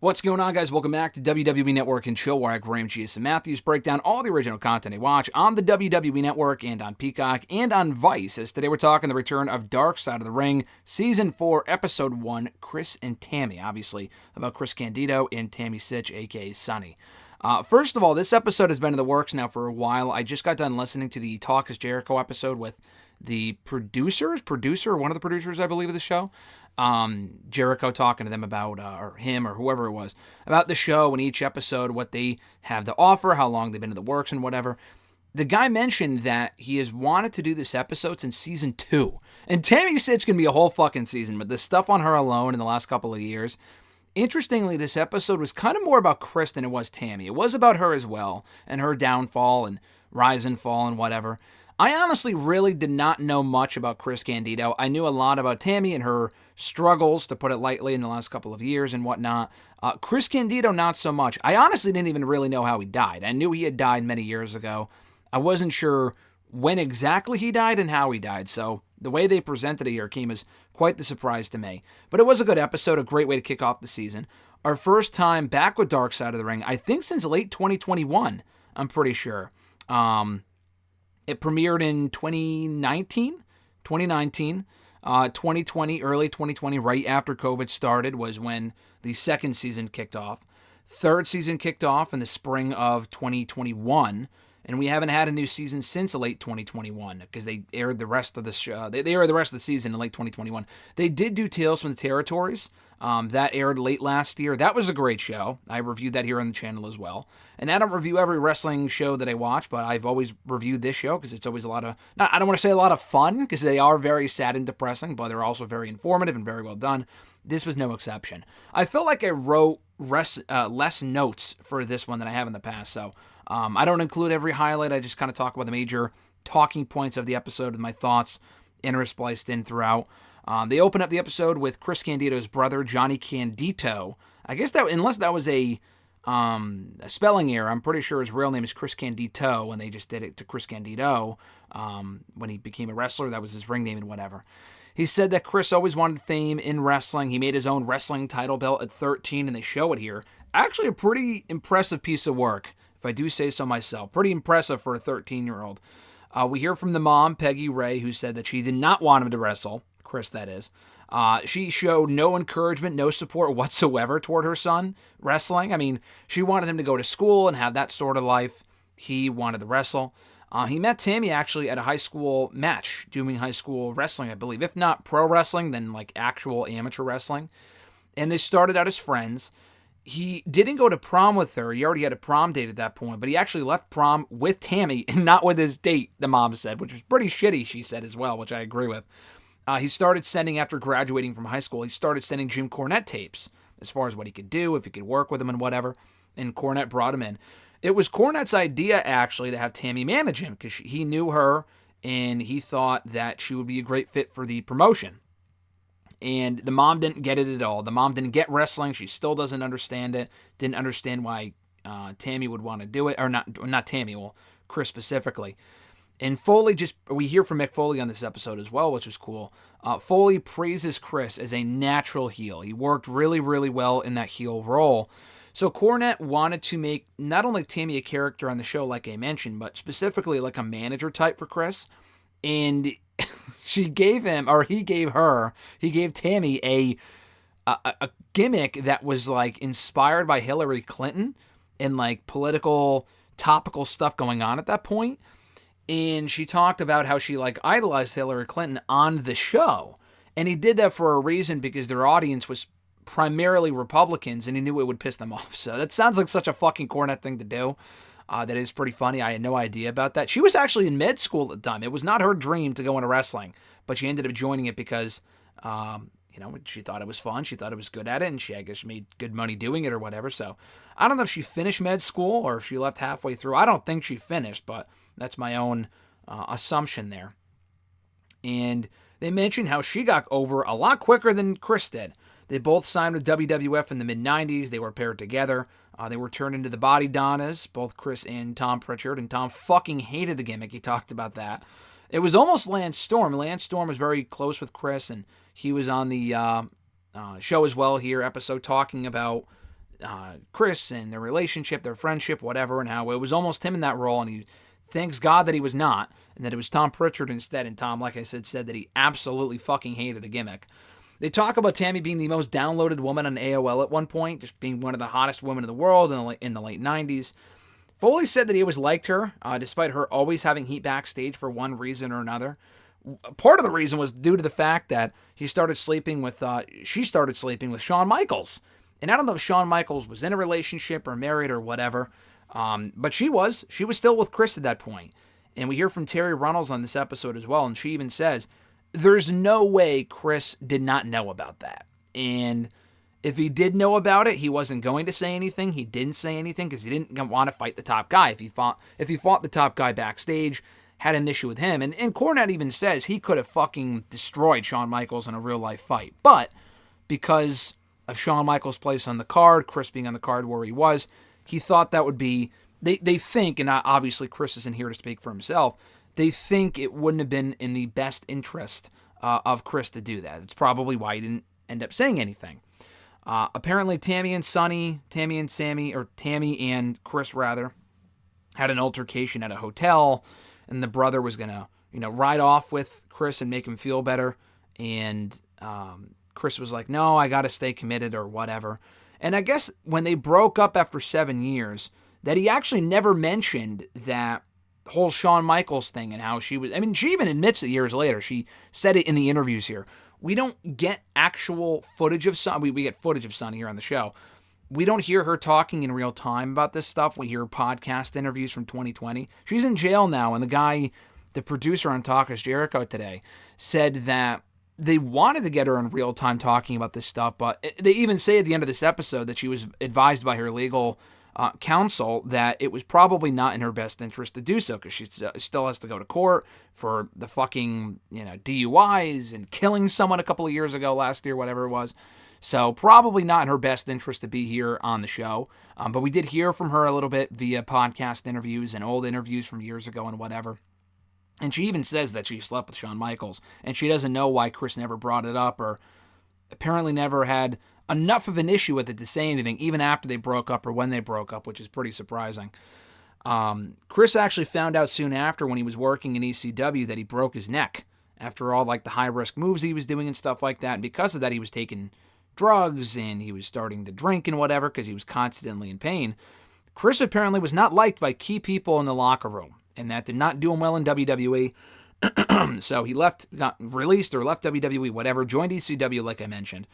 What's going on, guys? Welcome back to WWE Network and Chill, where I, Graham G.S. and Matthews, break down all the original content I watch on the WWE Network and on Peacock and on Vice. As today we're talking the return of Dark Side of the Ring, Season 4, Episode 1, Chris and Tammy. Obviously, about Chris Candido and Tammy Sitch, a.k.a. Sunny. First of all, this episode has been in the works now for a while. I just got done listening to the Talk is Jericho episode with the one of the producers, I believe, of the show. Jericho talking to them about, or him or whoever it was, about the show and each episode, what they have to offer, how long they've been in the works and whatever. The guy mentioned that he has wanted to do this episode since Season 2. And Tammy Sitch can be a whole fucking season, but the stuff on her alone in the last couple of years. Interestingly, this episode was kind of more about Chris than it was Tammy. It was about her as well, and her downfall and rise and fall and whatever. I honestly really did not know much about Chris Candido. I knew a lot about Tammy and her struggles, to put it lightly, in the last couple of years and whatnot. Chris Candido, not so much. I honestly didn't even really know how he died. I knew he had died many years ago. I wasn't sure when exactly he died and how he died, so the way they presented it here came as quite the surprise to me. But it was a good episode, a great way to kick off the season. Our first time back with Dark Side of the Ring, I think since late 2021, I'm pretty sure. It premiered in 2019, 2020, early 2020, right after COVID started, was when the second season kicked off. Third season kicked off in the spring of 2021, and we haven't had a new season since late 2021 because they aired the rest of the show. They aired the rest of the season in late 2021. They did do Tales from the Territories. That aired late last year. That was a great show. I reviewed that here on the channel as well. And I don't review every wrestling show that I watch, but I've always reviewed this show because it's always a lot of, I don't want to say a lot of fun, because they are very sad and depressing, but they're also very informative and very well done. This was no exception. I felt like I wrote less notes for this one than I have in the past, so I don't include every highlight. I just kind of talk about the major talking points of the episode and my thoughts interspliced in throughout. They open up the episode with Chris Candido's brother, Johnny Candido. I guess that, unless that was a spelling error, I'm pretty sure his real name is Chris Candido, and they just did it to Chris Candido when he became a wrestler. That was his ring name and whatever. He said that Chris always wanted fame in wrestling. He made his own wrestling title belt at 13, and they show it here. Actually, a pretty impressive piece of work, if I do say so myself. Pretty impressive for a 13-year-old. We hear from the mom, Peggy Ray, who said that she did not want him to wrestle. Chris, that is. She showed no encouragement, no support whatsoever toward her son wrestling. I mean, she wanted him to go to school and have that sort of life. He wanted to wrestle. He met Tammy actually at a high school match, doing high school wrestling, I believe. If not pro wrestling, then like actual amateur wrestling. And they started out as friends. He didn't go to prom with her. He already had a prom date at that point, but he actually left prom with Tammy and not with his date, the mom said, which was pretty shitty, she said as well, which I agree with. He started sending, after graduating from high school, he started sending Jim Cornette tapes as far as what he could do, if he could work with him and whatever, and Cornette brought him in. It was Cornette's idea, actually, to have Tammy manage him, because he knew her, and he thought that she would be a great fit for the promotion. And the mom didn't get it at all. The mom didn't get wrestling. She still doesn't understand it. Didn't understand why Tammy would want to do it, or not Tammy, well, Chris specifically. And Foley we hear from Mick Foley on this episode as well, which was cool. Foley praises Chris as a natural heel. He worked really, really well in that heel role. So Cornette wanted to make not only Tammy a character on the show, like I mentioned, but specifically like a manager type for Chris. And he gave Tammy a gimmick that was like inspired by Hillary Clinton and like political topical stuff going on at that point. And she talked about how she like idolized Hillary Clinton on the show. And he did that for a reason, because their audience was primarily Republicans and he knew it would piss them off. So that sounds like such a fucking Cornette thing to do. That is pretty funny. I had no idea about that. She was actually in med school at the time. It was not her dream to go into wrestling, but she ended up joining it because, she thought it was fun. She thought it was good at it, and I guess she made good money doing it or whatever. So I don't know if she finished med school or if she left halfway through. I don't think she finished, but that's my own assumption there. And they mentioned how she got over a lot quicker than Chris did. They both signed with WWF in the mid-90s. They were paired together. They were turned into the Body Donnas, both Chris and Tom Pritchard, and Tom fucking hated the gimmick. He talked about that. It was almost Lance Storm. Lance Storm was very close with Chris, and he was on the show as well here, episode, talking about Chris and their relationship, their friendship, whatever, and how it was almost him in that role, and he thanks God that he was not, and that it was Tom Pritchard instead. And Tom, like I said that he absolutely fucking hated the gimmick. They talk about Tammy being the most downloaded woman on AOL at one point, just being one of the hottest women in the world in the late 90s. Foley said that he always liked her, despite her always having heat backstage for one reason or another. Part of the reason was due to the fact that she started sleeping with Shawn Michaels. And I don't know if Shawn Michaels was in a relationship or married or whatever, but she was still with Chris at that point. And we hear from Terry Runnels on this episode as well, and she even says, there's no way Chris did not know about that. And if he did know about it, he wasn't going to say anything. He didn't say anything because he didn't want to fight the top guy. If he fought the top guy backstage, had an issue with him. And Cornette even says he could have fucking destroyed Shawn Michaels in a real life fight. But because of Shawn Michaels' place on the card, Chris being on the card where he was, he thought that would be, they think, and obviously Chris isn't here to speak for himself, they think it wouldn't have been in the best interest of Chris to do that. It's probably why he didn't end up saying anything. Apparently Tammy and Chris rather, had an altercation at a hotel, and the brother was going to, ride off with Chris and make him feel better. And Chris was like, no, I got to stay committed or whatever. And I guess when they broke up after 7 years, that he actually never mentioned that whole Shawn Michaels thing and how she was, she even admits it years later. She said it in the interviews here. We don't get actual footage of Sonny. We get footage of Sonny here on the show. We don't hear her talking in real time about this stuff. We hear podcast interviews from 2020. She's in jail now, and the producer on Talk is Jericho today, said that they wanted to get her in real time talking about this stuff, but they even say at the end of this episode that she was advised by her legal counsel that it was probably not in her best interest to do so because she still has to go to court for the fucking DUIs and killing someone a couple of years ago, last year, whatever it was. So probably not in her best interest to be here on the show. But we did hear from her a little bit via podcast interviews and old interviews from years ago and whatever. And she even says that she slept with Shawn Michaels, and she doesn't know why Chris never brought it up or apparently never had enough of an issue with it to say anything, even after they broke up or when they broke up, which is pretty surprising. Chris actually found out soon after when he was working in ECW that he broke his neck after all the high-risk moves he was doing and stuff like that. And because of that, he was taking drugs and he was starting to drink and whatever because he was constantly in pain. Chris apparently was not liked by key people in the locker room, and that did not do him well in WWE. So he got released or left WWE, whatever, joined ECW like I mentioned.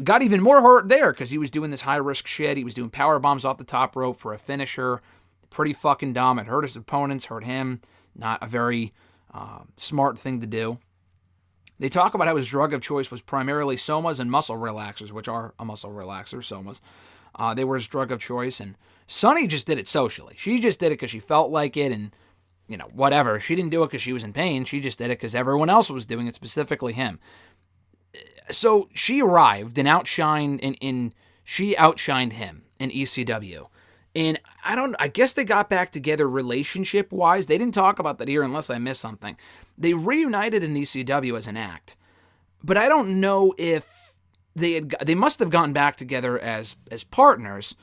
Got even more hurt there because he was doing this high-risk shit. He was doing power bombs off the top rope for a finisher. Pretty fucking dumb. It hurt his opponents, hurt him. Not a very smart thing to do. They talk about how his drug of choice was primarily somas and muscle relaxers, which are a muscle relaxer, somas. They were his drug of choice, and Sonny just did it socially. She just did it because she felt like it, and whatever. She didn't do it because she was in pain. She just did it because everyone else was doing it, specifically him. So she arrived and she outshined him in ECW. And I guess they got back together relationship-wise. They didn't talk about that here unless I missed something. They reunited in ECW as an act. But I don't know if they must have gotten back together as partners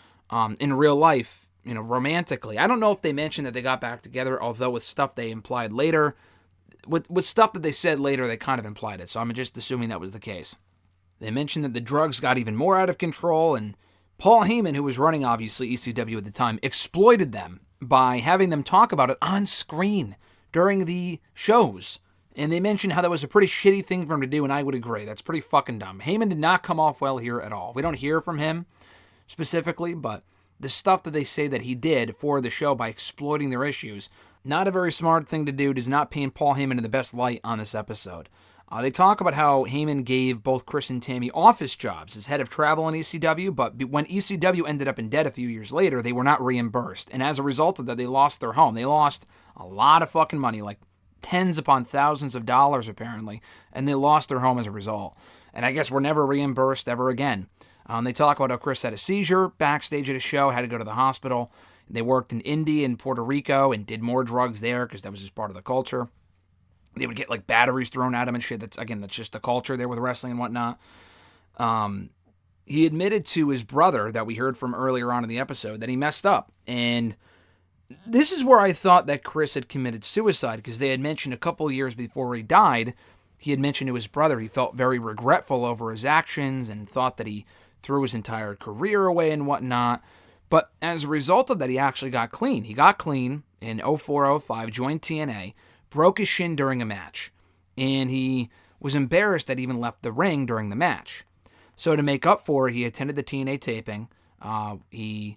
in real life, romantically. I don't know if they mentioned that they got back together, although with stuff they implied later, with stuff that they said later, they kind of implied it. So I'm just assuming that was the case. They mentioned that the drugs got even more out of control, and Paul Heyman, who was running, obviously, ECW at the time, exploited them by having them talk about it on screen during the shows. And they mentioned how that was a pretty shitty thing for him to do, and I would agree. That's pretty fucking dumb. Heyman did not come off well here at all. We don't hear from him specifically, but the stuff that they say that he did for the show by exploiting their issues, not a very smart thing to do, does not paint Paul Heyman in the best light on this episode. They talk about how Heyman gave both Chris and Tammy office jobs as head of travel in ECW, but when ECW ended up in debt a few years later, they were not reimbursed. And as a result of that, they lost their home. They lost a lot of fucking money, like tens upon thousands of dollars apparently, and they lost their home as a result. And I guess were never reimbursed ever again. They talk about how Chris had a seizure backstage at a show, had to go to the hospital. They worked in India and Puerto Rico and did more drugs there because that was just part of the culture. They would get batteries thrown at him and shit. That's just the culture there with wrestling and whatnot. he admitted to his brother that we heard from earlier on in the episode that he messed up. And this is where I thought that Chris had committed suicide, because they had mentioned a couple years before he died, he had mentioned to his brother he felt very regretful over his actions and thought that he threw his entire career away and whatnot. But as a result of that, he actually got clean. He got clean in 04-05, joined TNA, broke his shin during a match, and he was embarrassed that he even left the ring during the match. So to make up for it, he attended the TNA taping. He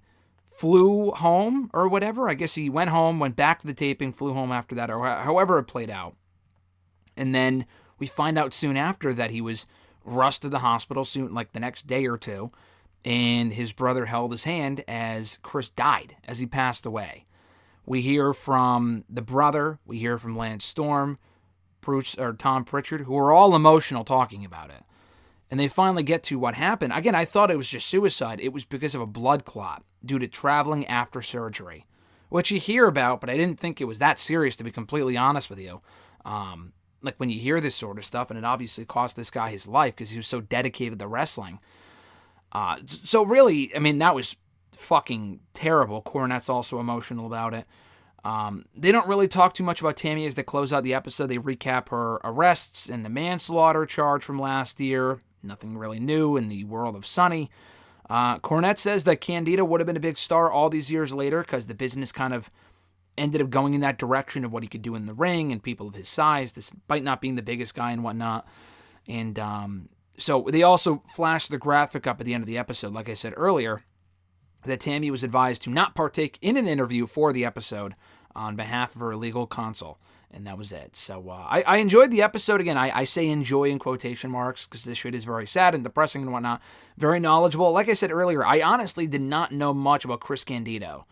flew home or whatever. I guess he went home, went back to the taping, flew home after that, or however it played out. And then we find out soon after that he was rushed to the hospital soon, like the next day or two, and his brother held his hand as Chris died, as he passed away. We hear from the brother, we hear from Lance Storm, Tom Pritchard, who are all emotional talking about it. And they finally get to what happened. Again, I thought it was just suicide. It was because of a blood clot due to traveling after surgery, which you hear about, but I didn't think it was that serious, to be completely honest with you. Like when you hear this sort of stuff, and it obviously cost this guy his life because he was so dedicated to wrestling. So really, I mean, that was fucking terrible. Cornette's also emotional about it. They don't really talk too much about Tammy as they close out the episode. They recap her arrests and the manslaughter charge from last year. Nothing really new in the world of Sunny. Cornette says that Candido would have been a big star all these years later because the business kind of ended up going in that direction of what he could do in the ring and people of his size, despite not being the biggest guy and whatnot. And so they also flashed the graphic up at the end of the episode, like I said earlier, that Tammy was advised to not partake in an interview for the episode on behalf of her legal counsel. And that was it. So I enjoyed the episode. Again, I say enjoy in quotation marks because this shit is very sad and depressing and whatnot. Very knowledgeable. Like I said earlier, I honestly did not know much about Chris Candido.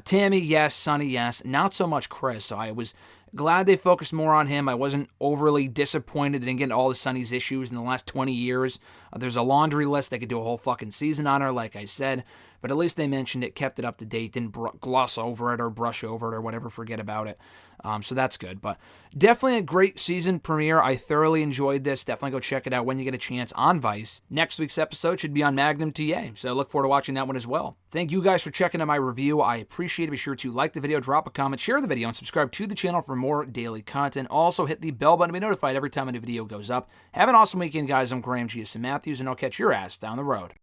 Tammy, yes. Sonny, yes. Not so much Chris. So I was glad they focused more on him. I wasn't overly disappointed in getting all of Sonny's issues in the last 20 years. There's a laundry list. They could do a whole fucking season on her, like I said. But at least they mentioned it, kept it up to date, didn't gloss over it or brush over it or whatever, forget about it. So that's good. But definitely a great season premiere. I thoroughly enjoyed this. Definitely go check it out when you get a chance on Vice. Next week's episode should be on Magnum TA, so I look forward to watching that one as well. Thank you guys for checking out my review. I appreciate it. Be sure to like the video, drop a comment, share the video, and subscribe to the channel for more daily content. Also, hit the bell button to be notified every time a new video goes up. Have an awesome weekend, guys. I'm Graham G.S. Matthews, and I'll catch your ass down the road.